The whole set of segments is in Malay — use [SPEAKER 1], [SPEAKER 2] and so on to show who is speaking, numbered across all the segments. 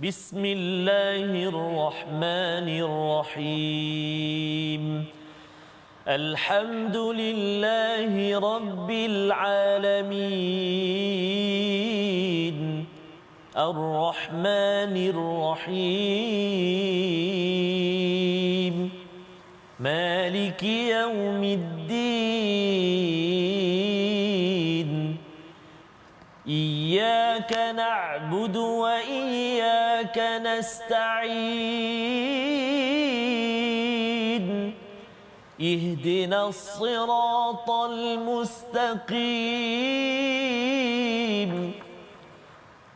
[SPEAKER 1] بسم الله الرحمن الرحيم الحمد لله رب العالمين الرحمن الرحيم مالك يوم الدين إياك نعبد وإياك نستعين اهدنا الصراط المستقيم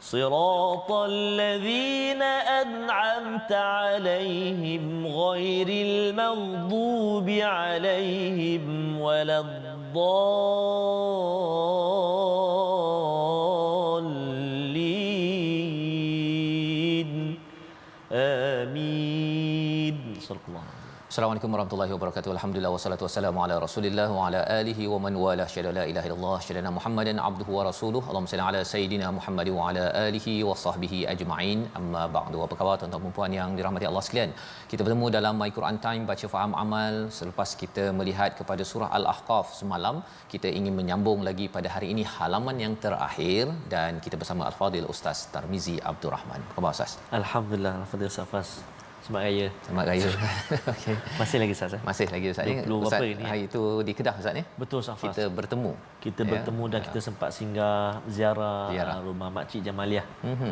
[SPEAKER 1] صراط الذين أنعمت عليهم غير المغضوب عليهم ولا الضالين آمين صدق الله.
[SPEAKER 2] Assalamualaikum warahmatullahi wabarakatuh. Alhamdulillah wassalatu wassalamu ala Rasulillah wa ala alihi wa man wala. Syada la ilaha illallah, syada Muhammadan abduhu wa rasuluhu. Allahumma salli ala sayidina Muhammad wa ala alihi wa sahbihi ajma'in. Amma ba'du. Apa khabar tuan-tuan dan puan yang dirahmati Allah sekalian? Kita bertemu dalam My Quran Time baca faham amal. Selepas kita melihat kepada surah Al-Ahqaf semalam, kita ingin menyambung lagi pada hari ini halaman yang terakhir dan kita bersama Al-Fadil Ustaz Tarmizi Abdul Rahman. Apa khabar Ustaz?
[SPEAKER 1] Alhamdulillah, Al-Fadhil Safas. Selamat Raya.
[SPEAKER 2] Selamat Raya. Okey.
[SPEAKER 1] Masih lagi Ustaz?
[SPEAKER 2] Masih lagi Ustaz.
[SPEAKER 1] 20
[SPEAKER 2] Ustaz
[SPEAKER 1] berapa ini?
[SPEAKER 2] hari itu di Kedah Ustaz ni.
[SPEAKER 1] Betul Safas.
[SPEAKER 2] Kita bertemu.
[SPEAKER 1] Kita bertemu dan kita sempat singgah ziarah rumah Makcik Jamaliah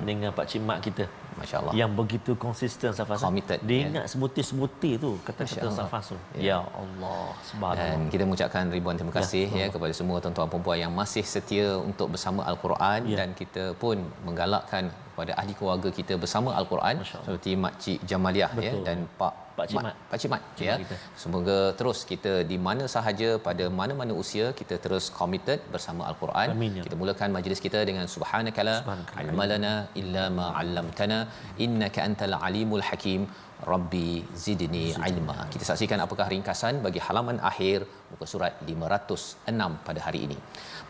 [SPEAKER 1] dengan Pak Cik Mak kita.
[SPEAKER 2] Masya-Allah.
[SPEAKER 1] Yang begitu konsisten Safas.
[SPEAKER 2] Committed,
[SPEAKER 1] dia ingat sebutir-sebutir tu kata-kata Safas tu. Ya Allah, subhanallah.
[SPEAKER 2] Dan kita mengucapkan ribuan terima kasih kepada semua tuan-tuan puan-puan yang masih setia untuk bersama Al-Quran dan kita pun menggalakkan kepada ahli keluarga kita bersama Al-Quran seperti Makcik Jamaliah dan Pak Cik Mat ya. Semoga terus kita di mana sahaja pada mana-mana usia kita terus committed bersama Al-Quran. Kita mulakan majlis kita dengan subhanakala ilmalana illa ma 'allamtana innaka antal alimul hakim rabbi zidni ilma. Kita saksikan apakah ringkasan bagi halaman akhir muka surat 506 pada hari ini.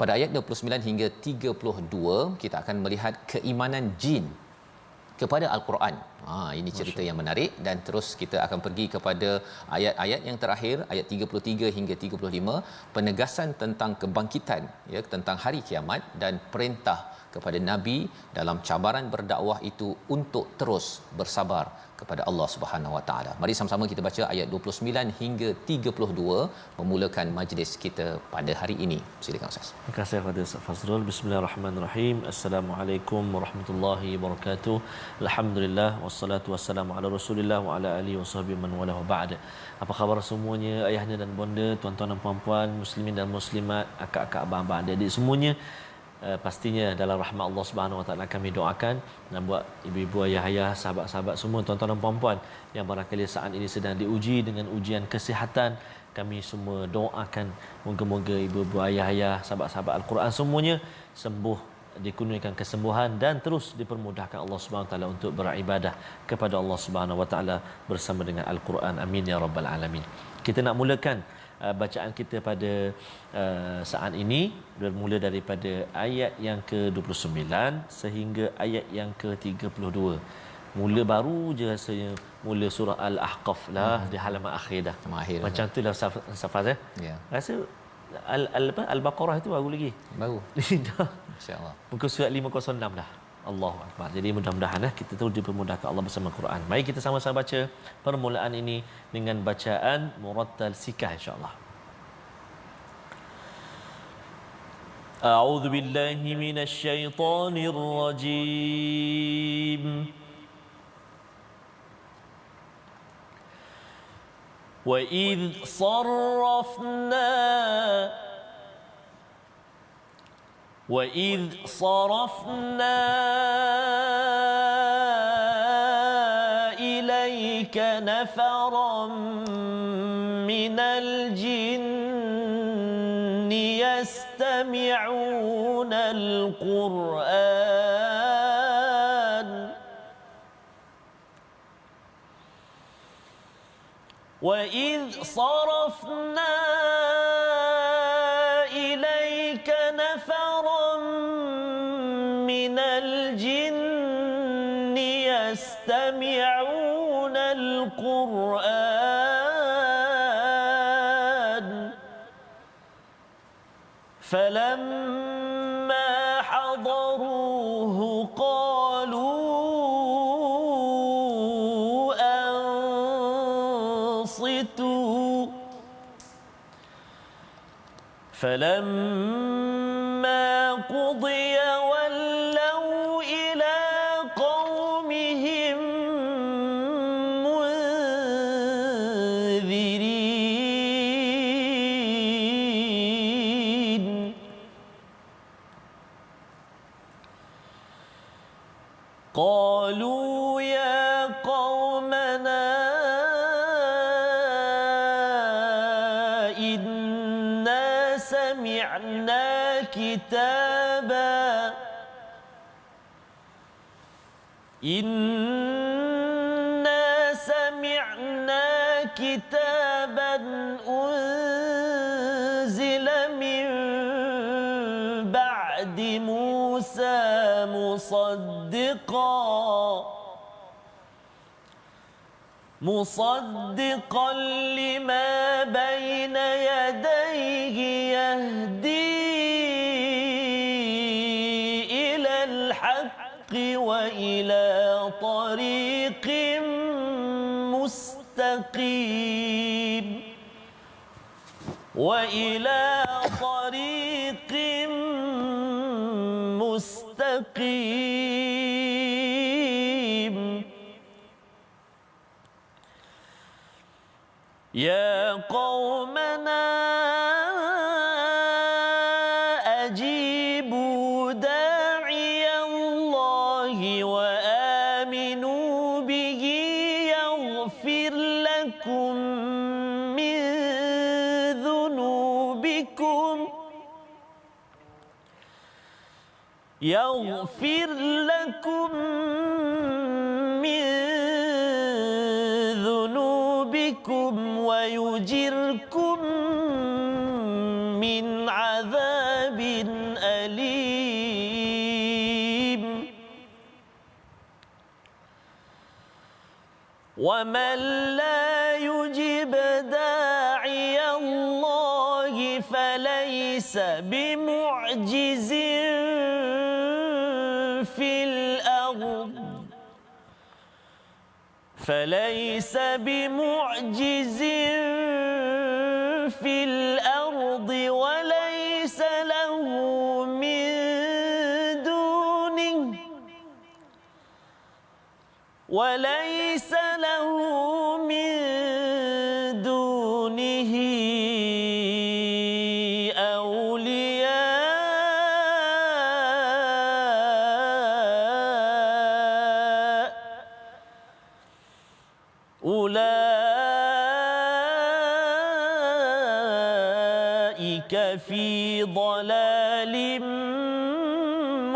[SPEAKER 2] Pada ayat 29 hingga 32 kita akan melihat keimanan jin kepada Al-Quran. Ini cerita yang menarik dan terus kita akan pergi kepada ayat-ayat yang terakhir, ayat 33 hingga 35, penegasan tentang kebangkitan ya, tentang hari kiamat dan perintah kepada nabi dalam cabaran berdakwah itu untuk terus bersabar kepada Allah Subhanahu Wa Taala. Mari sama-sama kita baca ayat 29 hingga 32 memulakan majlis kita pada hari ini. Silakan Ustaz.
[SPEAKER 1] Terima kasih kepada Ustaz Fazrul. Bismillahirrahmanirrahim. Assalamualaikum warahmatullahi wabarakatuh. Alhamdulillah wassalatu wassalamu ala Rasulillah wa ala alihi wasahbihi man wala wa ba'd. Apa khabar semuanya, ayahnya dan bonda, tuan-tuan dan puan-puan, muslimin dan muslimat, akak-akak, abang-abang, adik-adik semuanya. Pastinya dalam rahmat Allah Subhanahu Wa Taala kami doakan dan buat ibu-ibu, ayah-ayah, sahabat-sahabat semua, tuan-tuan dan puan-puan yang barangkali saat ini sedang diuji dengan ujian kesihatan, kami semua doakan moga-moga ibu-ibu, ayah-ayah, sahabat-sahabat Al-Quran semuanya sembuh, dikurniakan kesembuhan dan terus dipermudahkan Allah Subhanahu Wa Taala untuk beribadah kepada Allah Subhanahu Wa Taala bersama dengan Al-Quran. Amin ya rabbal alamin. Kita nak mulakan bacaan kita pada saat ini bermula daripada ayat yang ke-29 sehingga ayat yang ke-32. Mula baru je rasanya mula surah Al-Ahqaf lah di halaman akhir dah. Macam tu lah Safaz ya. Rasa Al-Baqarah itu baru lagi.
[SPEAKER 2] Baru.
[SPEAKER 1] Dah.
[SPEAKER 2] Insya-Allah.
[SPEAKER 1] Muka surat 506 dah. Allahu Akbar. Jadi mudah-mudahan kita terus dipermudahkan Allah bersama Quran. Mari kita sama-sama baca permulaan ini dengan bacaan murattal sikah insya-Allah. A'udzu billahi minasy syaithanir rajim. Wa idz وَإِذْ صَرَفْنَا إِلَيْكَ نَفَرًا مِنَ الْجِنِّ يَسْتَمِعُونَ الْقُرْآنَ وَإِذْ صَرَفْنَا إِلَيْكَ نَفَرًا مِنَ الْجِنِّ يَسْتَمِعُونَ القرآن فلما حضروه قالوا أنصتوا فلما قضي ولوا إلى قومهم منذرين قالوا يا قومنا إنا سمعنا كتابا أنزل من بعد موسى مصدقا لما بين يديه يهدي إلى الحق وإلى طريق مستقيم يا قومنا أجيبوا داعي الله وآمنوا به يغفر لكم من ذنوبكم ويجركم من عذاب أليم ومن لا يجب داعي الله فليس بمعجز في الأرض وليس له من دونه أولياء أولئك في ضلال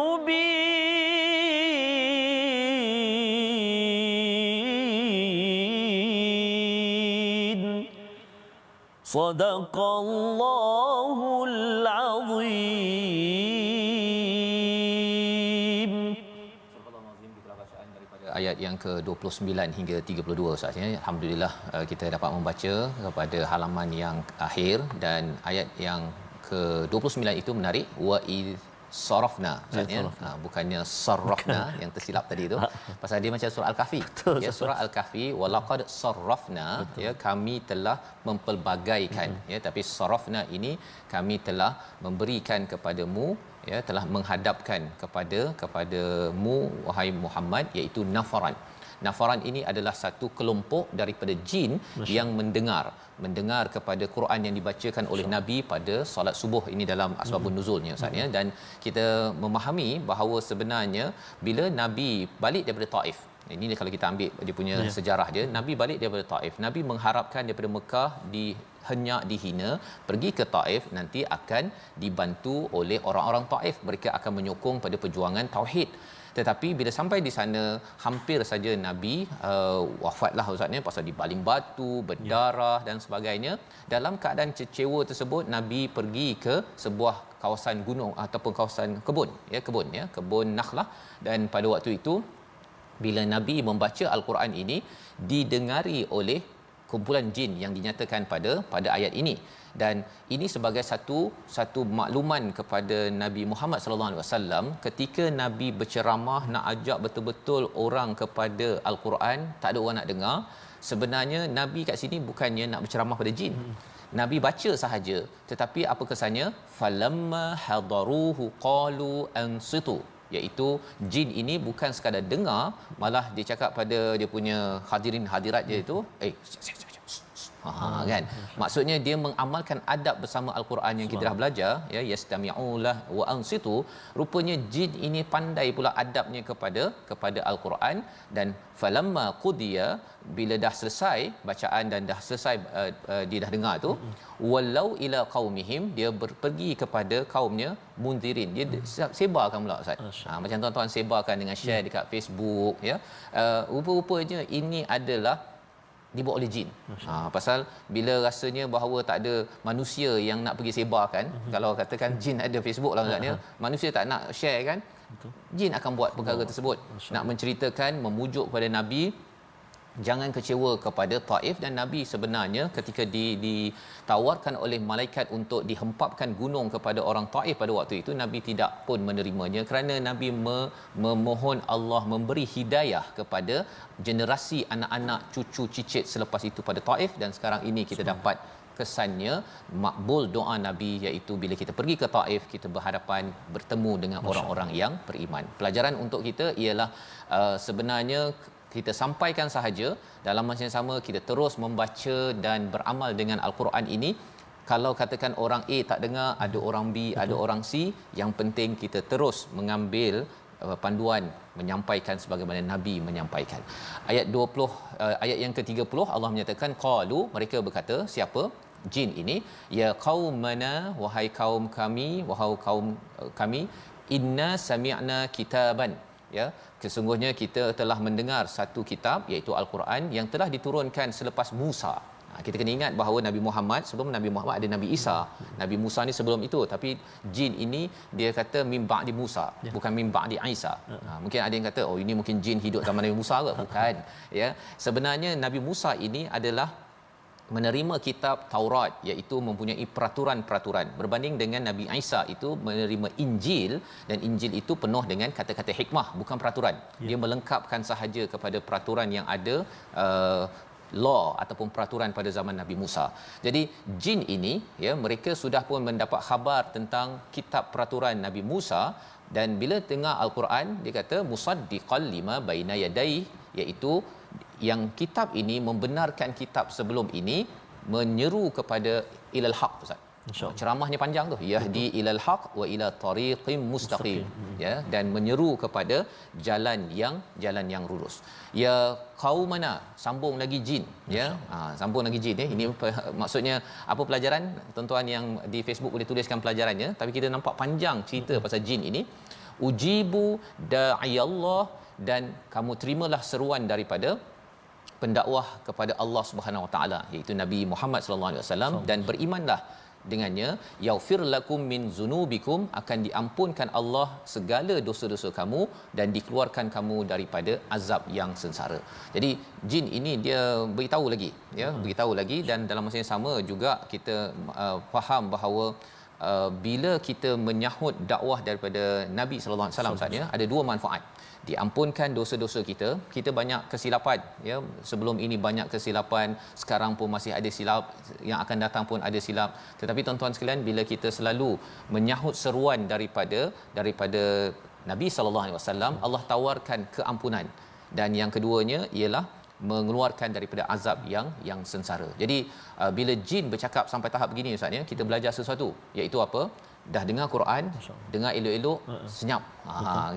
[SPEAKER 1] مبين صدق الله العظيم.
[SPEAKER 2] Ayat yang ke-29 hingga 32 Ustaz ya. Alhamdulillah kita dapat membaca kepada halaman yang akhir, dan ayat yang ke-29 itu menarik, wa sarafna Ustaz ya. Bukannya sarrafna yang tersilap tadi itu. Pasal dia macam surah Al-Kahfi. Ya, surah Al-Kahfi walaqad sarrafna ya, kami telah mempelbagaikan ya, tapi sarafna ini kami telah memberikan kepadamu ya, telah menghadapkan kepadamu wahai Muhammad, iaitu nafaran. Nafaran ini adalah satu kelompok daripada jin yang mendengar kepada Quran yang dibacakan oleh Nabi pada solat subuh. Ini dalam asbabun nuzulnya Ustaz ya. Dan kita memahami bahawa sebenarnya bila Nabi balik daripada Taif, ini kalau kita ambil dia punya sejarah dia, Nabi balik daripada Taif, Nabi mengharapkan daripada Mekah henyak dihina, pergi ke Taif nanti akan dibantu oleh orang-orang Taif, mereka akan menyokong pada perjuangan tauhid. Tetapi bila sampai di sana, hampir saja Nabi wafatlah Ustaznya, pasal dibaling batu, berdarah dan sebagainya. Dalam keadaan kecewa tersebut, Nabi pergi ke sebuah kawasan gunung ataupun kawasan kebun ya, kebun Nakhlah. Dan pada waktu itu bila Nabi membaca Al-Quran ini didengari oleh kumpulan jin yang dinyatakan pada ayat ini. Dan ini sebagai satu makluman kepada Nabi Muhammad sallallahu alaihi wasallam ketika Nabi berceramah nak ajak betul-betul orang kepada Al-Quran, tak ada orang nak dengar. Sebenarnya Nabi kat sini bukannya nak berceramah pada jin. Nabi baca sahaja, tetapi apa kesannya? Falamma hadaruhu qalu ansitu, iaitu jin ini bukan sekadar dengar, malah dia cakap pada dia punya hadirin hadirat dia itu, kan, maksudnya dia mengamalkan adab bersama Al-Quran yang kita dah belajar, ya, yastami'ulah wa ansitu. Rupanya jin ini pandai pula adabnya kepada Al-Quran. Dan falamma qudiya, bila dah selesai bacaan dan dah selesai dia dah dengar tu, walau ila qaumihim, dia pergi kepada kaumnya, munzirin, dia sebarkan pula Ustaz. Macam tuan-tuan sebarkan dengan share dekat Facebook, ya. Rupa-rupanya ini adalah dibuat oleh jin. Pasal bila rasanya bahawa tak ada manusia yang nak pergi sebarkan, kalau katakan jin ada Facebook lah maksudnya, manusia tak nak share kan, jin akan buat perkara tersebut, nak menceritakan, memujuk kepada Nabi jangan kecewa kepada Taif. Dan Nabi sebenarnya ketika ditawarkan oleh malaikat untuk dihempapkan gunung kepada orang Taif pada waktu itu, Nabi tidak pun menerimanya, kerana Nabi memohon Allah memberi hidayah kepada generasi anak-anak cucu cicit selepas itu pada Taif. Dan sekarang ini kita dapat kesannya makbul doa Nabi, iaitu bila kita pergi ke Taif, kita berhadapan bertemu dengan orang-orang yang beriman. Pelajaran untuk kita ialah sebenarnya kita sampaikan sahaja, dalam masa yang sama kita terus membaca dan beramal dengan Al-Quran ini. Kalau katakan orang A tak dengar, ada orang B, ada orang C, yang penting kita terus mengambil panduan menyampaikan sebagaimana Nabi menyampaikan. Ayat 20, ayat yang ke-30, Allah menyatakan qalu, mereka berkata, siapa? Jin ini, ya qaumana, wahai kaum kami, wahai kaum kami, inna sami'na kitaban, ya, sesungguhnya kita telah mendengar satu kitab, iaitu Al-Quran, yang telah diturunkan selepas Musa. Kita kena ingat bahawa Nabi Muhammad, sebelum Nabi Muhammad ada Nabi Isa. Nabi Musa ni sebelum itu, tapi jin ini dia kata min ba'di Musa, bukan min ba'di Isa. Mungkin ada yang kata oh ini mungkin jin hidup zaman Nabi Musa ke? Bukan, ya. Sebenarnya Nabi Musa ini adalah menerima kitab Taurat, iaitu mempunyai peraturan-peraturan, berbanding dengan Nabi Isa itu menerima Injil, dan Injil itu penuh dengan kata-kata hikmah, bukan peraturan. Dia melengkapkan sahaja kepada peraturan yang ada, law ataupun peraturan pada zaman Nabi Musa. Jadi jin ini, ya, mereka sudah pun mendapat khabar tentang kitab peraturan Nabi Musa, dan bila dengar Al-Quran, dia kata musaddiqal lima baina yadai, iaitu yang kitab ini membenarkan kitab sebelum ini, menyeru kepada ilal haq. Ustaz, ceramahnya panjang tu, yahdi ilal haq wa ila tariqim mustaqim, ya, dan menyeru kepada jalan yang lurus. Ya qaumana, sambung lagi jin, ya. Sambung lagi jin, ya. Ini maksudnya apa pelajaran? Tuan-tuan yang di Facebook boleh tuliskan pelajarannya, tapi kita nampak panjang cerita pasal jin ini. Ujibu da'iyallah, dan kamu terimalah seruan daripada pendakwah kepada Allah Subhanahu Wa Taala, iaitu Nabi Muhammad sallallahu alaihi wasallam, dan berimanlah dengannya. Yaghfir lakum min zunubikum, akan diampunkan Allah segala dosa-dosa kamu dan dikeluarkan kamu daripada azab yang sengsara. Jadi jin ini dia beritahu lagi, ya, beritahu lagi. Dan dalam masa yang sama juga kita faham bahawa bila kita menyahut dakwah daripada Nabi sallallahu alaihi wasallam, saatnya ada dua manfaat. Diampunkan dosa-dosa kita. Kita banyak kesilapan, ya, sebelum ini banyak kesilapan, sekarang pun masih ada silap, yang akan datang pun ada silap. Tetapi tuan-tuan sekalian, bila kita selalu menyahut seruan daripada Nabi sallallahu alaihi wasallam, Allah tawarkan keampunan, dan yang keduanya ialah mengeluarkan daripada azab yang sengsara. Jadi bila jin bercakap sampai tahap begini, Ustaz, ya, kita belajar sesuatu, iaitu apa? Dah dengar Quran, dengar elok-elok, senyap.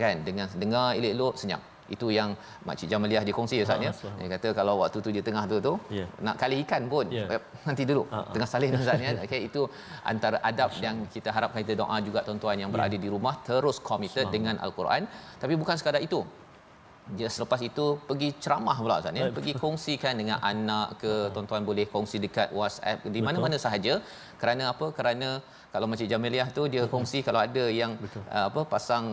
[SPEAKER 2] Kan, dengan dengar elok-elok, senyap. Itu yang Makcik Jamaliah dia kongsi, Ustaz, ya. Dia kata kalau waktu tu dia tengah tu nak kali ikan pun, nanti dulu tengah salin, Ustaz, ya. Okey, itu antara adab yang kita harapkan. Kita doa juga tuan-tuan yang berada di rumah terus committed dengan Al-Quran. Tapi bukan sekadar itu, dia selepas itu pergi ceramah pula, Ustaz, ya. Pergi kongsikan dengan anak ke, tuan-tuan boleh kongsi dekat WhatsApp, di mana-mana sahaja, Kerana apa? Kerana kalau Makcik Jamiliah tu dia kongsi kalau ada yang pasang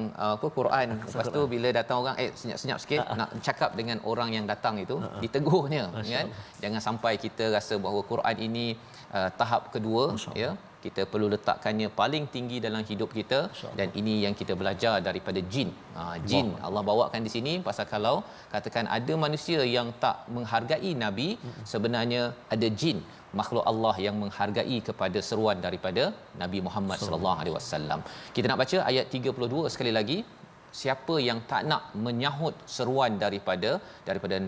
[SPEAKER 2] Quran, lepas tu bila datang orang senyap-senyap sikit nak cakap dengan orang yang datang itu, ditegurnya kan. Jangan sampai kita rasa bahawa Quran ini tahap kedua, ya, kita perlu letakkannya paling tinggi dalam hidup kita, dan ini yang kita belajar daripada jin. Jin Allah bawakan di sini pasal kalau katakan ada manusia yang tak menghargai nabi, sebenarnya ada jin, makhluk Allah yang menghargai kepada seruan daripada Nabi Muhammad sallallahu alaihi wasallam. Kita nak baca ayat 32 sekali lagi. Siapa yang tak nak menyahut seruan daripada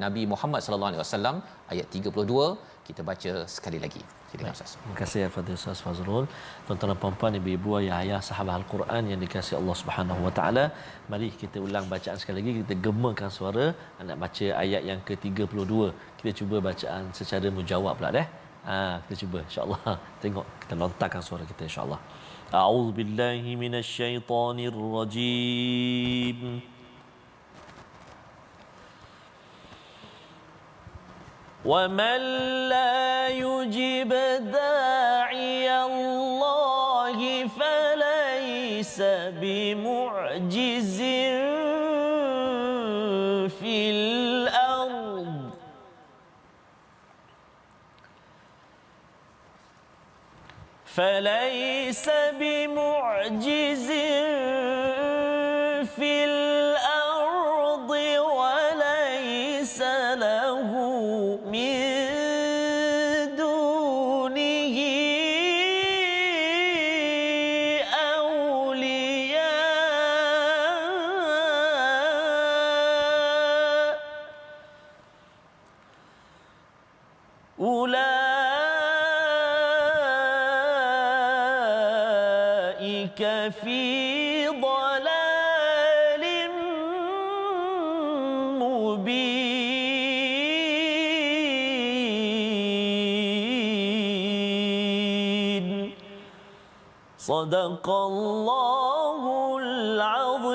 [SPEAKER 2] Nabi Muhammad sallallahu alaihi wasallam, ayat 32 kita baca sekali lagi. Silakan Ustaz.
[SPEAKER 1] Terima kasih Al-Fadhil Ustaz Fazrul. Tuan-tuan dan puan-puan, ibu-ibu, ayah-ayah, sahabat Al-Quran yang dikasihi Allah Subhanahu Wa Taala, mari kita ulang bacaan sekali lagi. Kita gemakan suara nak baca ayat yang ke-32. Kita cuba bacaan secara mujawab pula deh. Kita cuba insya-Allah. Tengok kita lontarkan suara kita insya-Allah. A'udzubillahi minasyaitonirrajim. وَمَن لَّا يُجِبْ دَاعِيَ اللَّهِ فَلَيْسَ بِمُعْجِزٍ فِي الْأَرْضِ فليس بمعجز في الأرض وليس له من دونه أولياء أولئك في ضلال مبين صدق الله العظيم.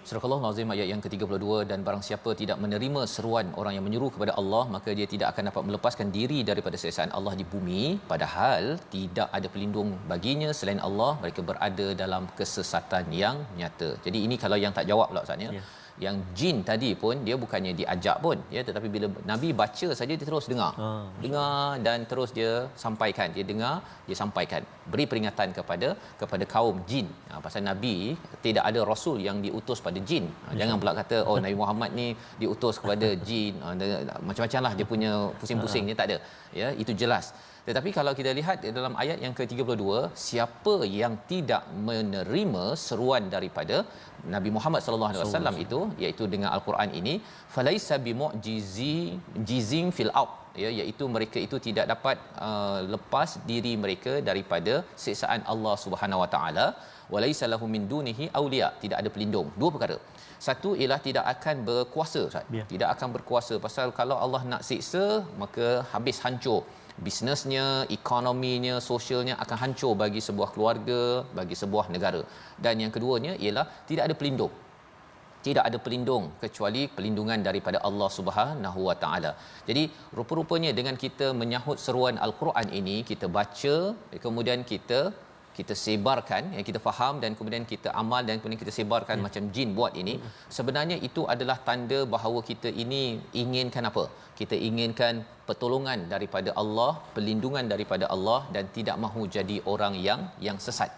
[SPEAKER 2] Surah Al-Azim ayat yang ke-32, dan barang siapa tidak menerima seruan orang yang menyeru kepada Allah, maka dia tidak akan dapat melepaskan diri daripada siksaan Allah di bumi, padahal tidak ada pelindung baginya selain Allah, mereka berada dalam kesesatan yang nyata. Jadi ini kalau yang tak jawab pula Ustaz ya. Yang jin tadi pun dia bukannya diajak pun ya, tetapi bila Nabi baca saja dia terus dengar. Dengar dan terus dia sampaikan, dia dengar, dia sampaikan, beri peringatan kepada kaum jin. Pasal Nabi tidak ada rasul yang diutus pada jin. Jangan pula kata oh Nabi Muhammad ni diutus kepada jin. Macam-macamlah dia punya pusing-pusing ni, tak ada. Ya, itu jelas. Tetapi kalau kita lihat dalam ayat yang ke-32, siapa yang tidak menerima seruan daripada Nabi Muhammad sallallahu alaihi wasallam itu, iaitu dengan al-Quran ini, falaisa bimu'jizin fil ard, ya, iaitu mereka itu tidak dapat lepas diri mereka daripada siksaan Allah Subhanahu wa taala, walaisa lahum min dunihi awliya, tidak ada pelindung. Dua perkara. Satu ialah tidak akan berkuasa Ustaz. Tidak akan berkuasa, pasal kalau Allah nak siksa maka habis, hancur bisnesnya, ekonominya, sosialnya akan hancur bagi sebuah keluarga, bagi sebuah negara. Dan yang keduanya ialah tidak ada pelindung. Tidak ada pelindung kecuali pelindungan daripada Allah Subhanahu wa taala. Jadi rupa-rupanya dengan kita menyahut seruan al-Quran ini, kita baca, kemudian kita sebarkan, yang kita faham, dan kemudian kita amal, dan kemudian kita sebarkan macam jin buat ini, sebenarnya itu adalah tanda bahawa kita ini inginkan apa? Kita inginkan pertolongan daripada Allah, pelindungan daripada Allah, dan tidak mahu jadi orang yang sesat.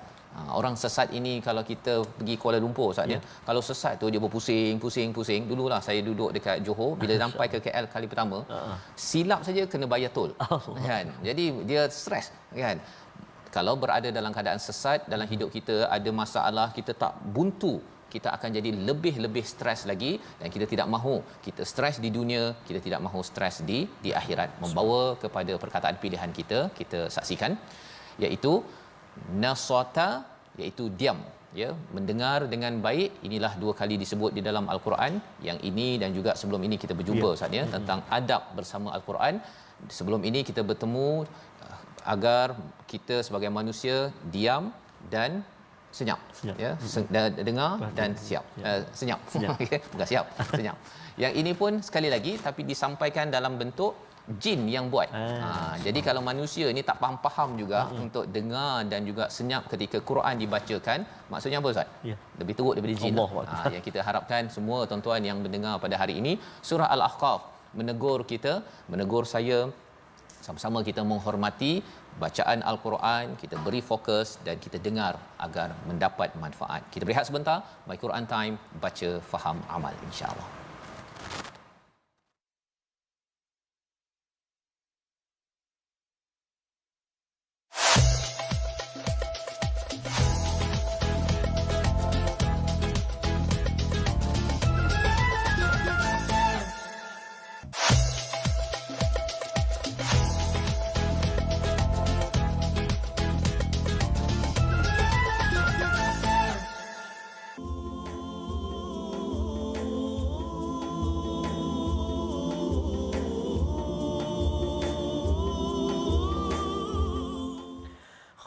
[SPEAKER 2] Orang sesat ini kalau kita pergi Kuala Lumpur Ustaz ya, kalau sesat tu dia berpusing. Dululah saya duduk dekat Johor, bila sampai ke KL kali pertama, silap saja kena bayar tol. Kan? Jadi dia stres kan. Kalau berada dalam keadaan sesat dalam hidup kita, ada masalah, kita tak buntu, kita akan jadi lebih stres lagi, dan kita tidak mahu kita stres di dunia, kita tidak mahu stres di akhirat. Membawa kepada perkataan pilihan kita saksikan, iaitu nasata, iaitu diam ya, mendengar dengan baik. Inilah dua kali disebut di dalam al-Quran. Yang ini dan juga sebelum ini kita berjumpa Ustaz ya, tentang adab bersama al-Quran. Sebelum ini kita bertemu agar kita sebagai manusia diam dan senyap. Ya, dengar dan siap. Senyap. Okey, bukan siap, senyap. Yang ini pun sekali lagi tapi disampaikan dalam bentuk jin yang buat. Jadi kalau manusia ni tak faham juga untuk dengar dan juga senyap ketika Quran dibacakan, maksudnya apa Ustaz?
[SPEAKER 1] Ya.
[SPEAKER 2] Lebih teruk daripada jin. Yang kita harapkan semua tuan-tuan yang mendengar pada hari ini, surah Al-Ahqaf menegur kita, menegur saya, sama-sama kita menghormati bacaan Al-Quran, kita beri fokus dan kita dengar agar mendapat manfaat. Kita berehat sebentar, My Quran Time, baca, faham, amal, insya-Allah.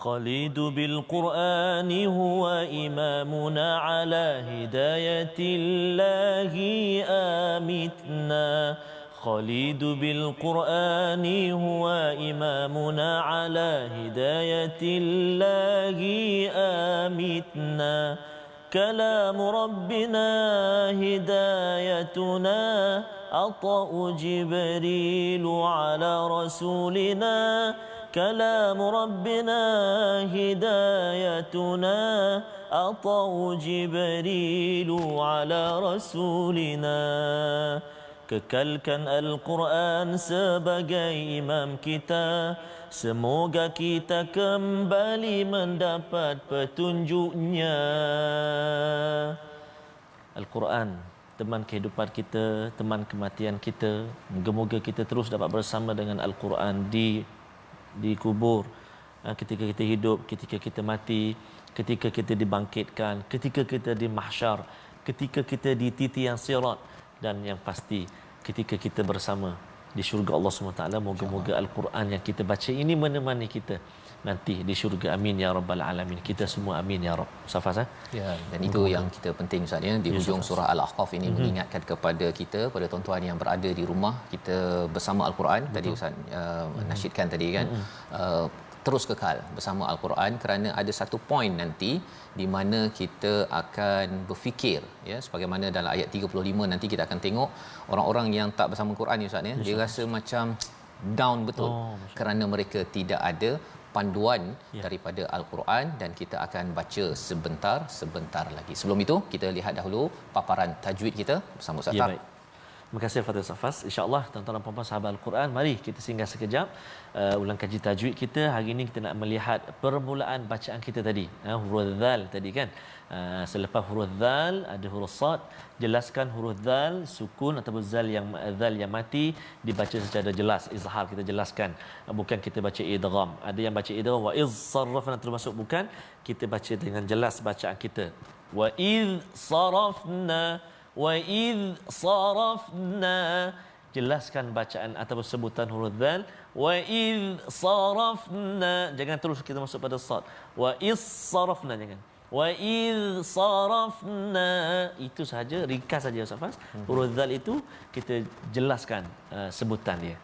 [SPEAKER 1] خالد بالقرآن هو إمامنا على هداية الله آمتنا خالد بالقرآن هو إمامنا على هداية الله آمتنا كلام ربنا هدايتنا أطأ جبريل على رسولنا كلام ربنا هدايتنا أطأ جبريل على رسولنا kekalkan Al-Quran sebagai imam kita, semoga kita kembali mendapat petunjuknya. Al-Quran teman kehidupan kita, teman kematian kita. Moga-moga kita terus dapat bersama dengan Al-Quran di kubur, ketika kita hidup, ketika kita mati, ketika kita dibangkitkan, ketika kita di mahsyar, ketika kita di titian sirat, dan yang pasti ketika kita bersama di syurga Allah SWT. Moga-moga Al-Quran yang kita baca ini menemani kita nanti di syurga. Amin ya rabbal alamin. Kita semua amin ya rabb. Safas
[SPEAKER 2] ya, dan itu yang kita penting Ustaz ya, di hujung surah Al-Ahqaf ini mengingatkan kepada kita, pada tuan-tuan yang berada di rumah, kita bersama Al-Quran. Tadi Ustaz nasyidkan tadi kan, terus kekal bersama Al-Quran, kerana ada satu poin nanti di mana kita akan berfikir ya, sebagaimana dalam ayat 35 nanti kita akan tengok orang-orang yang tak bersama Quran ni Ustaz ya, dia rasa macam down betul kerana mereka tidak ada panduan daripada Al-Quran, dan kita akan baca sebentar lagi. Sebelum itu kita lihat dahulu paparan tajwid kita bersama Ustaz.
[SPEAKER 1] Baik. Terima kasih Fadil Safas. InsyaAllah tuan-tuan dan puan-puan sahabat Al-Quran, mari kita singgah sekejap ulang kaji tajwid kita. Hari ini kita nak melihat permulaan bacaan kita tadi. Huruf Dzal tadi kan. Selepas huruf Dzal ada huruf Sad. Jelaskan huruf Dzal, sukun ataupun Dzal yang mati dibaca secara jelas. Izhar kita jelaskan. Bukan kita baca idgham. Ada yang baca idgham wa iz sarrafna, termasuk bukan. Kita baca dengan jelas bacaan kita. Wa iz sarafna, wa iz sarafna, jelaskan bacaan ataupun sebutan huruf Dzal. Wa iz sarafna, jangan terus kita masuk pada sad. Wa iz sarafna, jangan. Wa iz sarafna, itu sahaja, ringkas saja Ustaz. Huruf Dzal itu kita jelaskan sebutan dia.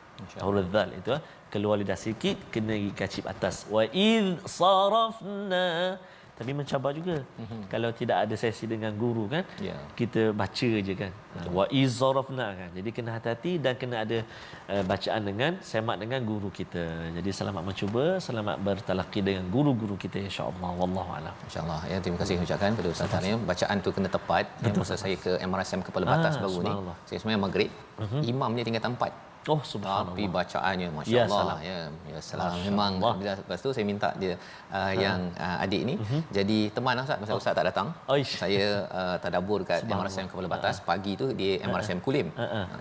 [SPEAKER 1] Huruf Dzal itu keluar lidah sikit, kena kacip atas. Wa iz sarafna, tapi mencabar juga. Kalau tidak ada sesi dengan guru kan, kita baca je kan. Wa izarafna kan. Jadi kena hati-hati dan kena ada bacaan dengan semak dengan guru kita. Jadi selamat mencuba, selamat bertalaqi dengan guru-guru kita insya-Allah. Wallahu a'lam.
[SPEAKER 2] Insya-Allah ya, terima kasih ucapkan kepada Ustaz Tahir. Bacaan tu kena tepat. Yang masa saya ke MRSM Kepala Batas baru ni, saya sebenarnya maghrib, imamnya tingkatan 4.
[SPEAKER 1] Oh subhanallah.
[SPEAKER 2] Tapi bacaannya masya-Allah ya salam. Memang bila lepas tu saya minta dia yang adik ni jadi teman Ustaz, masa Ustaz tak datang. Saya tadabbur dekat MRSM Kepala Batas pagi tu di MRSM Kulim.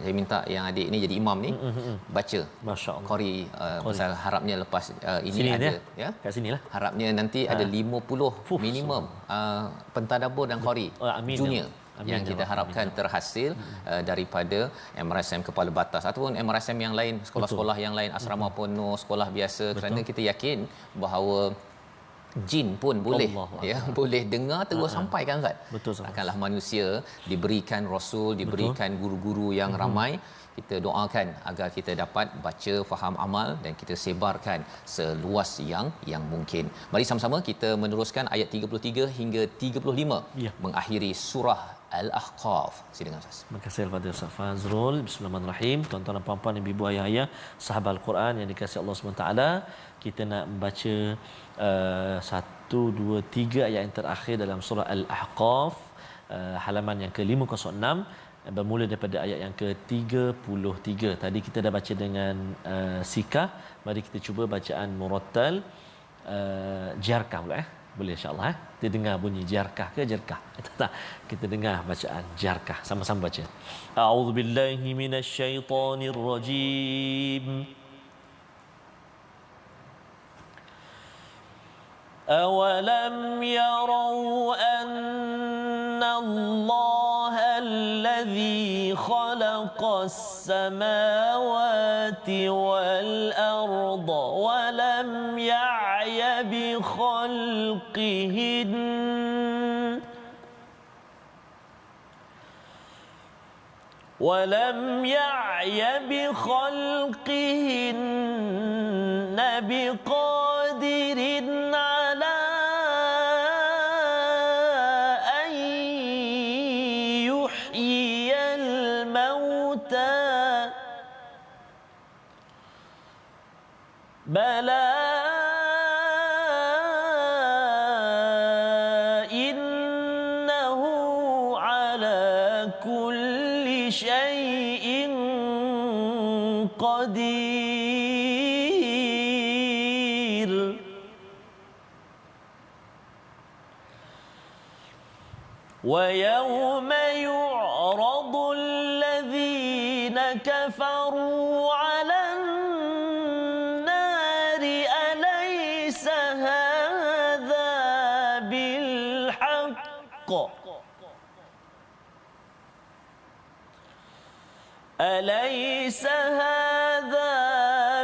[SPEAKER 2] Saya minta yang adik ni jadi imam ni baca masya-Allah qari pasal harapnya lepas ini sini ada ya kat sinilah. Harapnya nanti ada 50 minimum pentadabbur dan qari junior. Amin, yang kita harapkan terhasil daripada MRSM Kepala Batas ataupun MRSM yang lain, sekolah-sekolah yang lain, asrama penuh, sekolah biasa. Kerana kita yakin bahawa jin pun boleh
[SPEAKER 1] Allah.
[SPEAKER 2] boleh dengar terus sampai kan Ustaz.
[SPEAKER 1] Betul Ustaz.
[SPEAKER 2] Takkanlah manusia diberikan rasul, diberikan guru-guru yang ramai. Kita doakan agar kita dapat baca, faham, amal dan kita sebarkan seluas yang mungkin. Mari sama-sama kita meneruskan ayat 33 hingga 35 mengakhiri surah Al-Ahqaf. Silakan Ustaz.
[SPEAKER 1] Terima kasih kepada Ustaz Fazrul. Bismillahirrahmanirrahim. Tuan-tuan dan puan-puan, ibu-ibu, ayah-ayah, sahabat Al-Quran yang dikasihi Allah SWT, kita nak membaca 1, 2, 3 ayat yang terakhir dalam surah Al-Ahqaf, halaman yang ke-506, bermula daripada ayat yang ke-33. Tadi kita dah baca dengan sikah. Mari kita cuba bacaan murattal, jarkah pula boleh insya-Allah kita dengar bunyi jarkah ke jarkah. Tak. Kita dengar bacaan jarkah. Sama-sama baca. A'udzubillahi minasyaitonirrajim. أَوَلَمْ يَرَوْا أَنَّ اللَّهَ الَّذِي خَلَقَ السَّمَاوَاتِ وَالْأَرْضَ وَلَمْ يَعْيَ بِخَلْقِهِنَّ بِقَادِرٍ على أن يحيي الموتى بلى إنه على كل شيء قدير ويوم يعرض الذين كفروا على النار أليس هذا بالحق أليس هذا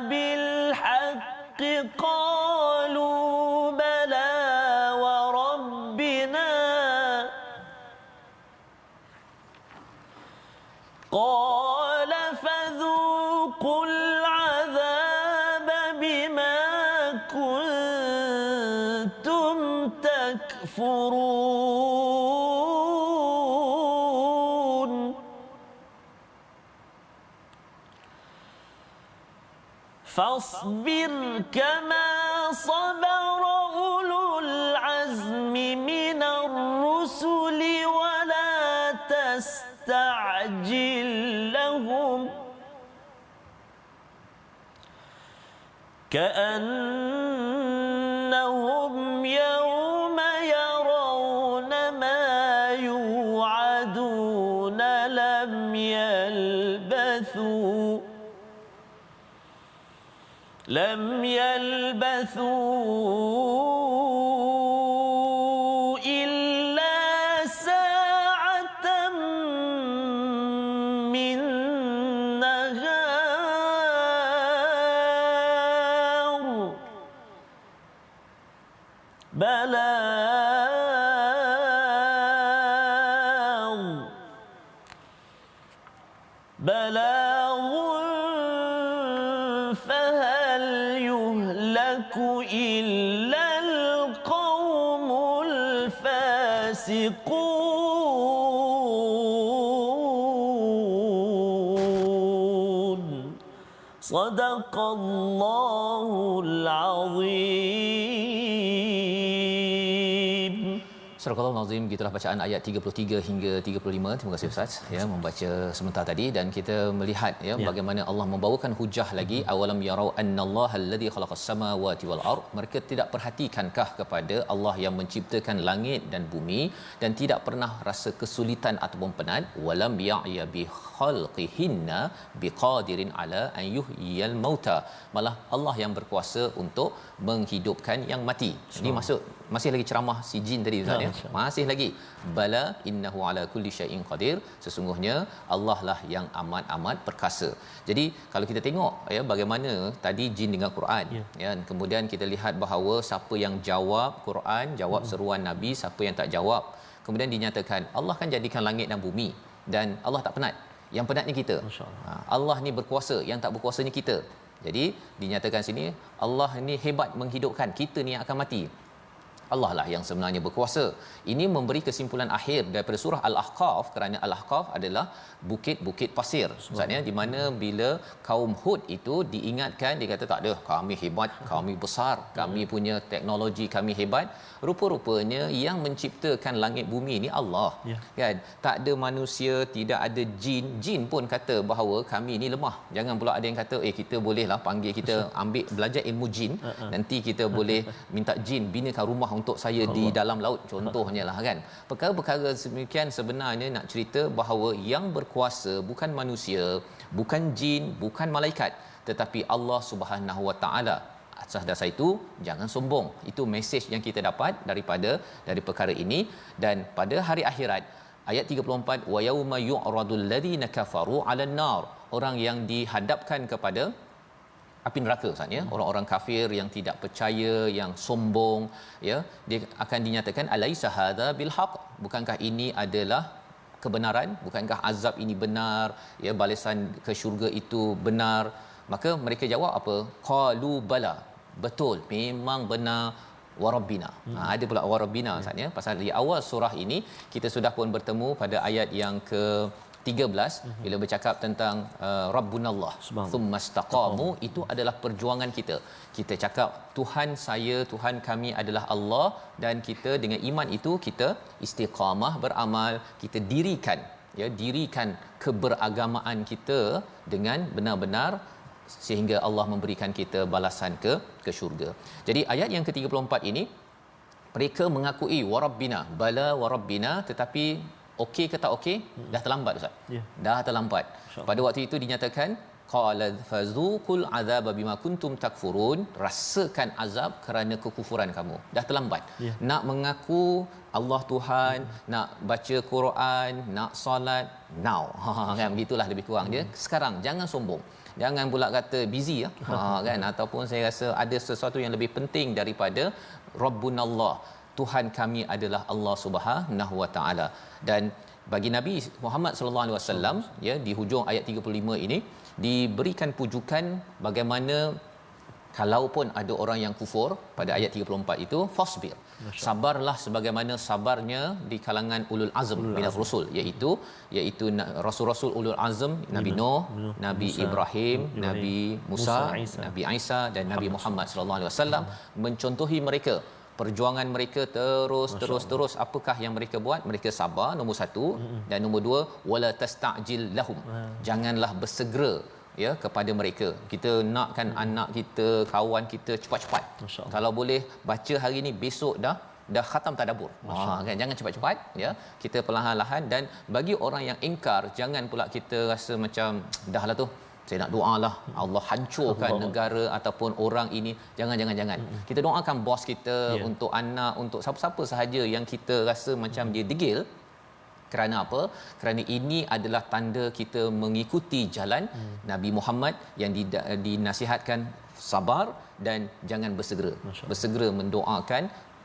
[SPEAKER 1] بالحق قالوا بلى وربنا قال فذوقوا العذاب بما كنتم تكفرون فاصبر كما صبر أولو العزم من الرسل ولا تستعجل لهم كأنهم يوم يرون ما يوعدون لم يلبثوا إلا ساعة من نهار بلاغ فهل يهلك إلا القوم الفاسقون صدق الله العظيم.
[SPEAKER 2] Surah Al-Nazim, gitulah bacaan ayat 33 hingga 35. Terima kasih Ustaz membaca sebentar tadi, dan kita melihat bagaimana Allah membawakan hujah lagi. Awalam yarau annallaha alladhi khalaqas samawati wal ard. Mereka tidak perhatikankah kepada Allah yang menciptakan langit dan bumi dan tidak pernah rasa kesulitan ataupun penat. Walam ya'ya bi khalqihinna biqadirin ala an yuhyiyal mauta. Malah Allah yang berkuasa untuk menghidupkan yang mati. Ini maksud masih lagi ceramah si jin tadi Ustaz ya. Masih lagi bala innahu ala kulli syai'in qadir, sesungguhnya Allah lah yang amat perkasa. Jadi kalau kita tengok ya bagaimana tadi jin dengan Quran ya, kemudian kita lihat bahawa siapa yang jawab Quran, jawab seruan Nabi, siapa yang tak jawab, kemudian dinyatakan Allah kan jadikan langit dan bumi dan Allah tak penat. Yang penatnya kita. Allah ni berkuasa, yang tak berkuasanya kita. Jadi dinyatakan sini Allah ni hebat menghidupkan, kita ni yang akan mati. Allah lah yang sebenarnya berkuasa. Ini memberi kesimpulan akhir daripada surah Al-Ahqaf, kerana Al-Ahqaf adalah bukit-bukit pasir. Maksudnya di mana bila kaum Hud itu diingatkan, dia kata tak ada, kami hebat, kami besar, kami punya teknologi, kami hebat. Rupa-rupanya yang menciptakan langit bumi ni Allah. Kan? Tak ada manusia, tidak ada jin. Jin pun kata bahawa kami ni lemah. Jangan pula ada yang kata kita bolehlah panggil kita ambil belajar ilmu jin. Nanti kita boleh minta jin binakan rumah untuk saya di dalam laut contohnya lah kan. Perkara-perkara demikian sebenarnya nak cerita bahawa yang berkuasa bukan manusia, bukan jin, bukan malaikat, tetapi Allah Subhanahu Wa Taala. Atas dasar itu jangan sombong. Itu mesej yang kita dapat dari perkara ini. Dan pada hari akhirat ayat 34, wa yauma yu'radul ladzina kafaru 'alan nar, orang yang dihadapkan kepada api neraka Ustaz ya, orang-orang kafir yang tidak percaya, yang sombong ya, dia akan dinyatakan alaisa hadza bil haqq, bukankah ini adalah kebenaran, bukankah azab ini benar ya, balasan ke syurga itu benar? Maka mereka jawab apa? Qalu bala, betul, memang benar, warabbina. Ada pula warabbina Ustaz ya, pasal di awal surah ini kita sudah pun bertemu pada ayat yang ke 13 bila bercakap tentang Rabbunallah tsumastaqamu, itu adalah perjuangan kita. Kita cakap Tuhan saya, Tuhan kami adalah Allah, dan kita dengan iman itu kita istiqamah beramal, kita dirikan keberagamaan kita dengan benar-benar sehingga Allah memberikan kita balasan ke syurga. Jadi ayat yang ke-34 ini mereka mengakui warabbina, bala warabbina, tetapi okey ke tak okey, dah terlambat Ustaz. Dah terlambat. Pada waktu itu dinyatakan qala fazuqul azaba bima kuntum takfurun, rasakan azab kerana kekufuran kamu. Dah terlambat. Nak mengaku Allah Tuhan, nak baca Quran, nak solat, now kan, begitulah lebih kurang dia. Sekarang jangan sombong. Jangan pula kata busy kan, ataupun saya rasa ada sesuatu yang lebih penting daripada Rabbunallah. Tuhan kami adalah Allah Subhanahu Wa Taala. Dan bagi Nabi Muhammad sallallahu alaihi wasallam ya, di hujung ayat 35 ini diberikan pujukan bagaimana kalaupun ada orang yang kufur pada ayat 34 itu, fasbir, sabarlah sebagaimana sabarnya di kalangan ulul azm minal rusul, iaitu rasul-rasul ulul azm, Nabi Nuh, Nabi Ibrahim, Nabi Musa, Nabi Isa dan Nabi Muhammad sallallahu alaihi wasallam. Mencontohi mereka, perjuangan mereka terus. Apakah yang mereka buat? Mereka sabar, nombor satu. Dan nombor dua, wala tastajil lahum, janganlah bersegera ya kepada mereka. Kita nakkan anak kita, kawan kita cepat-cepat. Kalau boleh baca hari ni, besok dah khatam tadabbur. Kan, jangan cepat-cepat ya. Kita perlahan-lahan. Dan bagi orang yang ingkar, jangan pula kita rasa macam dahlah tu, saya nak doalah Allah hancurkan negara ataupun orang ini. Jangan. Kita doakan bos kita, untuk anak, untuk siapa-siapa sahaja yang kita rasa macam dia degil. Kerana apa? Kerana ini adalah tanda kita mengikuti jalan Nabi Muhammad yang dinasihatkan sabar dan jangan bersegera mendoakan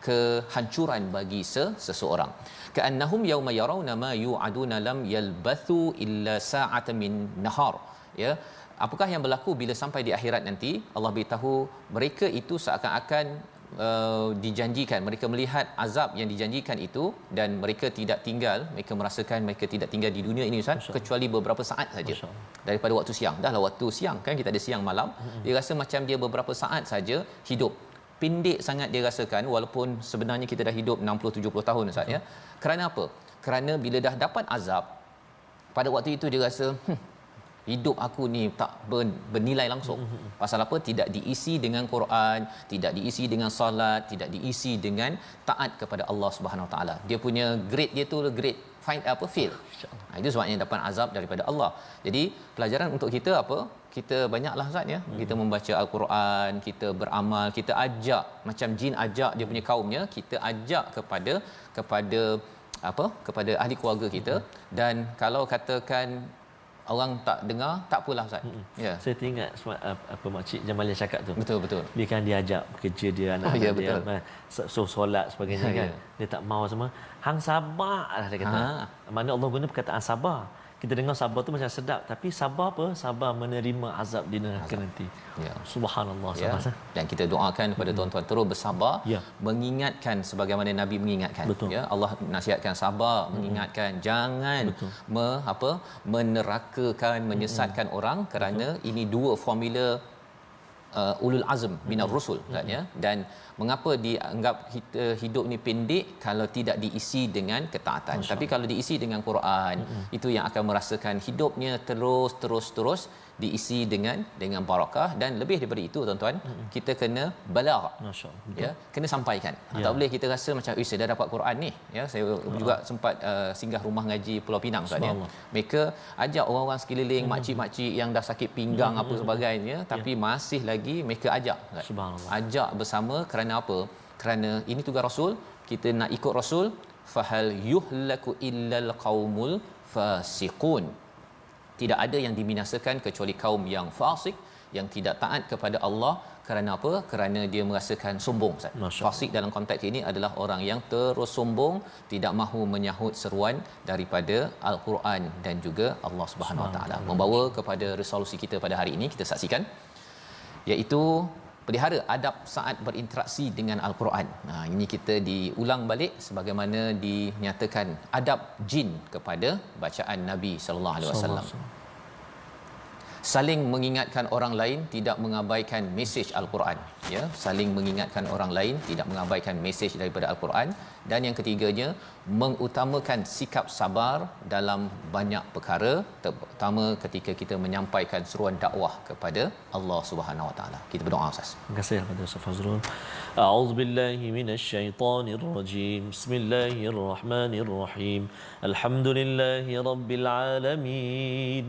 [SPEAKER 2] kehancuran bagi seseorang. Ka'annahum yauma yarawna ma yu'aduna lam yalbathu illa sa'atan min nahar. Ya, apakah yang berlaku bila sampai di akhirat nanti? Allah beritahu mereka itu seakan-akan dijanjikan, mereka melihat azab yang dijanjikan itu, dan mereka tidak tinggal, mereka merasakan mereka tidak tinggal di dunia ini Ustaz, kecuali beberapa saat saja daripada waktu siang. Dahlah waktu siang kan, kita ada siang malam. Dia rasa macam dia beberapa saat saja hidup. Pendek sangat dia rasakan, walaupun sebenarnya kita dah hidup 60-70 tahun Ustaz ya. Kerana apa? Kerana bila dah dapat azab, pada waktu itu dia rasa hidup aku ni tak bernilai langsung. Pasal apa? Tidak diisi dengan Quran, tidak diisi dengan solat, tidak diisi dengan taat kepada Allah Subhanahu Wa Taala. Dia punya grade dia tu grade fail. Itu sebabnya dapat azab daripada Allah. Jadi pelajaran untuk kita apa? Kita banyaklah Ustaz ya. Kita membaca al-Quran, kita beramal, kita ajak macam jin ajak dia punya kaumnya, kita ajak kepada kepada ahli keluarga kita. Dan kalau katakan orang tak dengar, tak apalah Ustaz.
[SPEAKER 1] Ya. Saya teringat apa makcik Jamalia cakap tu.
[SPEAKER 2] Betul.
[SPEAKER 1] Dia kan diajak bekerja dia anak
[SPEAKER 2] ya,
[SPEAKER 1] dia
[SPEAKER 2] betul.
[SPEAKER 1] solat sebagainya kan.
[SPEAKER 2] Ya.
[SPEAKER 1] Dia tak mau semua. Hang sabar lah dia kata. Mana Allah guna perkataan sabar. Kita dengar sabar tu macam sedap, tapi sabar apa? Sabar menerima azab di neraka nanti.
[SPEAKER 2] Ya.
[SPEAKER 1] Subhanallah.
[SPEAKER 2] Ya. Dan kita doakan kepada tuan-tuan terus bersabar,
[SPEAKER 1] ya.
[SPEAKER 2] Mengingatkan sebagaimana Nabi mengingatkan.
[SPEAKER 1] Betul.
[SPEAKER 2] Ya, Allah nasihatkan sabar, mengingatkan jangan menerakakan, menyesatkan orang kerana ini dua formula ulul azm minar rusul kan ya. Dan mengapa dianggap kita hidup ni pendek kalau tidak diisi dengan ketaatan. Tapi kalau diisi dengan Quran, itu yang akan merasakan hidupnya terus diisi dengan barakah. Dan lebih daripada itu tuan-tuan, kita kena balagh. Ya, kena sampaikan. Tak boleh kita rasa macam saya dah dapat Quran ni ya. Saya juga sempat singgah rumah ngaji Pulau Pinang Ustaz ya. Mereka ajak orang-orang sekeliling, makcik-makcik yang dah sakit pinggang apa sebagainya, tapi masih lagi mereka ajak. Ajak bersama kerana apa? Kerana ini tugas Rasul, kita nak ikut Rasul. Fahal yuhlaku illal qaumul fasiqun. Tidak ada yang diminasakan kecuali kaum yang fasik, yang tidak taat kepada Allah. Kerana apa? Kerana dia merasakan sombong. Fasik dalam konteks ini adalah orang yang terus sombong, tidak mahu menyahut seruan daripada Al-Quran dan juga Allah Subhanahu Wa Taala. Membawa kepada resolusi kita pada hari ini, kita saksikan, iaitu pelihara adab saat berinteraksi dengan Al-Quran. Ini kita diulang balik sebagaimana dinyatakan adab jin kepada bacaan Nabi sallallahu alaihi wasallam. Saling mengingatkan orang lain, tidak mengabaikan mesej Al-Quran ya. Saling mengingatkan orang lain, tidak mengabaikan mesej daripada Al-Quran. Dan yang ketiganya, mengutamakan sikap sabar dalam banyak perkara, terutama ketika kita menyampaikan seruan dakwah kepada Allah Subhanahu Wa Taala. Kita berdoa Ustaz.
[SPEAKER 1] Terima kasih kepada Ustaz Fazrul. A'udzubillahi minasyaitonirrajim. Bismillahirrahmanirrahim. Alhamdulillahi rabbil alamin.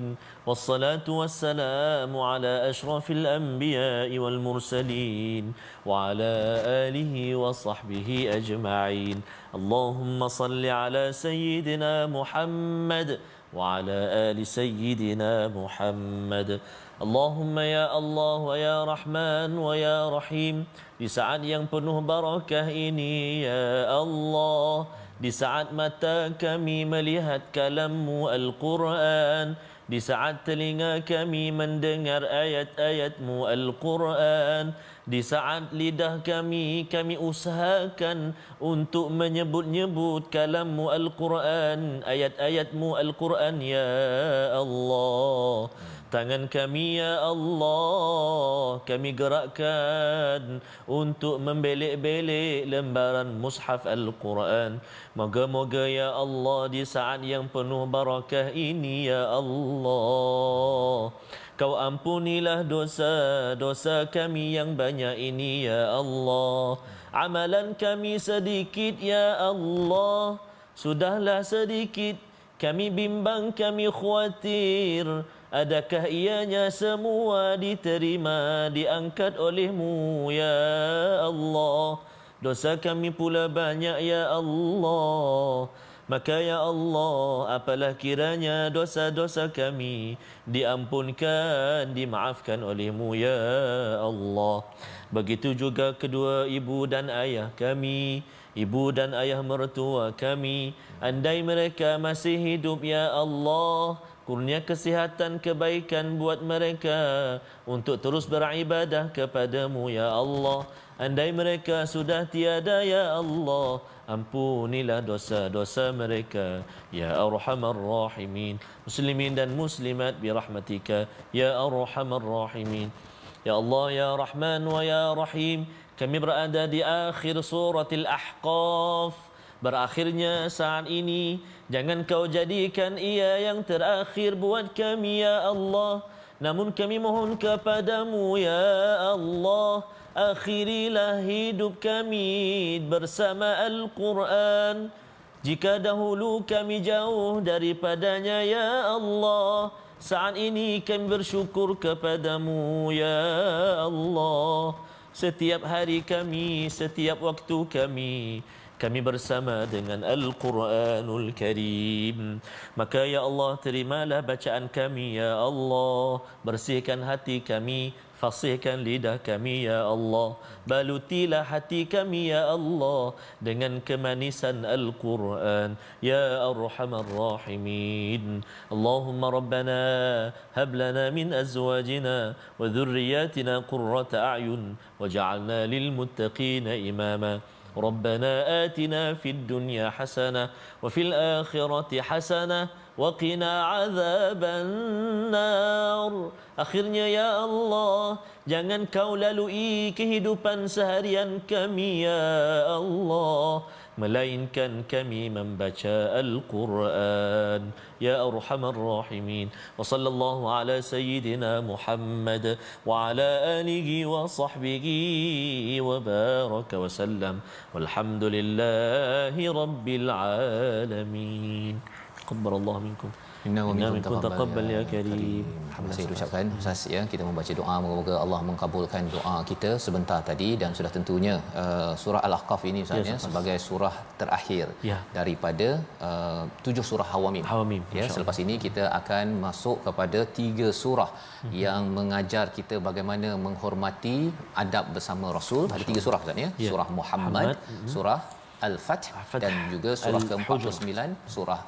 [SPEAKER 1] Wassalatu wassalamu ala asyrafil anbiya'i wal mursalin wa ala alihi wa sahbihi ajma'in. اللهم صل على سيدنا محمد وعلى آل سيدنا محمد. اللهم يا الله ويا رحمن ويا رحيم, di saat yang penuh barakah ini ya Allah, di saat mata kami melihat kalam-Mu Al-Quran, di saat telinga kami mendengar ayat-ayat-Mu Al-Quran, di saat lidah kami usahakan untuk menyebut-nyebut kalam-Mu Al-Quran, ayat-ayat-Mu Al-Quran ya Allah. Tangan kami ya Allah kami gerakkan untuk membelek-belek lembaran mushaf Al-Quran. Moga-moga ya Allah di saat yang penuh barakah ini ya Allah, Kau ampunilah dosa-dosa kami yang banyak ini ya Allah. Amalan kami sedikit ya Allah, sudahlah sedikit, kami bimbang, kami khawatir, adakah ianya semua diterima, diangkat oleh-Mu ya Allah. Dosa kami pula banyak ya Allah, maka ya Allah, apalah kiranya dosa-dosa kami diampunkan, dimaafkan oleh-Mu ya Allah. Begitu juga kedua ibu dan ayah kami, ibu dan ayah mertua kami, andai mereka masih hidup ya Allah, kurnia kesihatan, kebaikan buat mereka untuk terus beribadah kepadamu ya Allah. Andai mereka sudah tiada ya Allah, ampunilah dosa-dosa mereka ya Arhamar Rahimin. Muslimin dan muslimat birahmatika ya Arhamar Rahimin. Ya Allah ya Rahman wa ya Rahim, kami berada di akhir surah Al-Ahqaf. berakhirnya saat ini. Jangan kau jadikan ia yang terakhir buat kami ya Allah. Namun kami mohon kepadamu ya Allah, akhirilah hidup kami bersama Al-Quran. Jika dahulu kami jauh daripadanya ya Allah, saat ini kami bersyukur kepadamu ya Allah. Setiap hari kami, setiap waktu kami bersama dengan Al-Quranul Karim. Maka ya Allah, terimalah bacaan kami ya Allah. Bersihkan hati kami, fasihkan lidah kami ya Allah. Balutilah hati kami ya Allah dengan kemanisan Al-Quran ya Arhamar Rahimin. Allahumma Rabbana hab lana min azwajina wa dhurriyyatina qurrata a'yun waj'alna lil muttaqina imama. ربنا آتنا في الدنيا حسنة وفي الآخرة حسنة وقنا عذاب النار. Akhirnya ya Allah, jangan kau lalui kehidupan seharian kami ya Allah, melainkan kami membaca Al-Quran ya Arhamar Rahimin. Wa sallallahu ala sayyidina Muhammad wa ala alihi wa sahbihi wa baraka wa sallam. Walhamdulillahi rabbil alamin. Taqabbalallahu minkum.
[SPEAKER 2] Inna minkum
[SPEAKER 1] taqabbal ya karim.
[SPEAKER 2] Saya ucapkan Ustaz ya, kita membaca doa moga-moga Allah mengabulkan doa kita sebentar tadi. Dan sudah tentunya surah Al-Ahqaf ini Ustaz ya, sebagai surah terakhir daripada 7 surah Hawamim. Ya, selepas ini kita akan masuk kepada 3 surah yang mengajar kita bagaimana menghormati adab bersama Rasul. Ada 3 surah Ustaz ya. Surah Muhammad, surah Al-Fath dan juga surah ke-49 surah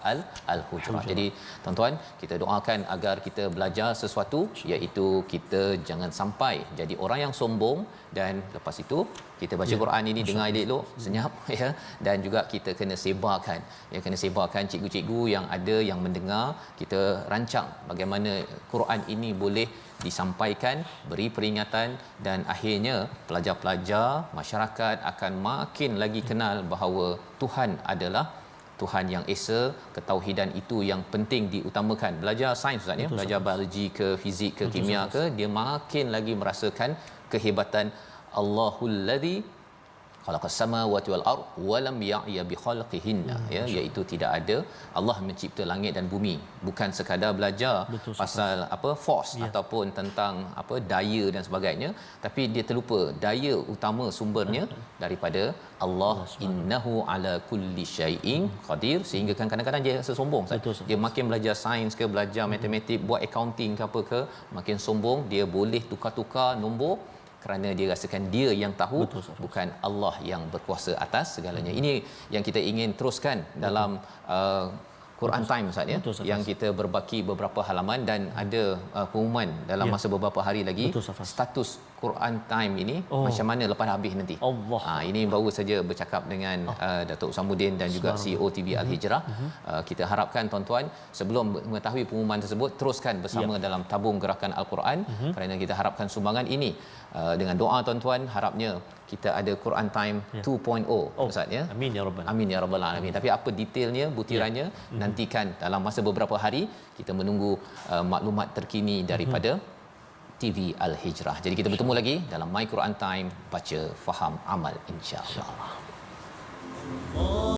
[SPEAKER 2] Al-Hujurat. Jadi tuan-tuan, kita doakan agar kita belajar sesuatu, iaitu kita jangan sampai jadi orang yang sombong, dan lepas itu kita baca Quran ini dengar elok-elok, senyap ya, dan juga kita kena sebarkan. Ya, kena sebarkan cikgu-cikgu yang ada yang mendengar, kita rancang bagaimana Quran ini boleh disampaikan, beri peringatan, dan akhirnya pelajar-pelajar masyarakat akan makin lagi kenal bahawa Tuhan adalah Tuhan yang Esa. Ketauhidan itu yang penting diutamakan. Belajar sains Ustaz ya, belajar biologi ke fizik ke kimia ke, dia makin lagi merasakan kehebatan Allahul ladzi khalaqas samawati wal ard wa lam ya'ya bi khalqihinna, ya, iaitu tidak ada Allah mencipta langit dan bumi. Bukan sekadar belajar pasal apa force ataupun tentang apa daya dan sebagainya, tapi dia terlupa daya utama sumbernya daripada Allah. Innahu ala kulli syai'in qadir. Sehingga kan kadang-kadang dia sombong Ustaz. Dia makin belajar sains ke, belajar matematik, buat accounting ke apa ke, makin sombong, dia boleh tukar-tukar nombor kerana dia rasakan dia yang tahu, bukan Allah yang berkuasa atas segalanya. Ini yang kita ingin teruskan dalam Quran Time Ustaz ya, yang kita berbaki beberapa halaman, dan ada pengumuman dalam masa beberapa hari lagi status Quran Time ini macam mana lepas habis nanti. Ini baru saja bercakap dengan Datuk Samuddin dan juga CEO TV Al-Hijrah. Kita harapkan tuan-tuan sebelum mengetahui pengumuman tersebut, teruskan bersama dalam tabung gerakan Al-Quran, kerana kita harapkan sumbangan ini dengan doa tuan-tuan, harapnya kita ada Quran Time 2.0 Ustaz ya.
[SPEAKER 1] Amin ya rabbal
[SPEAKER 2] amin ya rabbal alamin. Tapi apa detailnya, butirannya, nantikan dalam masa beberapa hari. Kita menunggu maklumat terkini daripada TV Al-Hijrah. Jadi kita bertemu lagi dalam My Quran Time, baca, faham, amal, insya-Allah.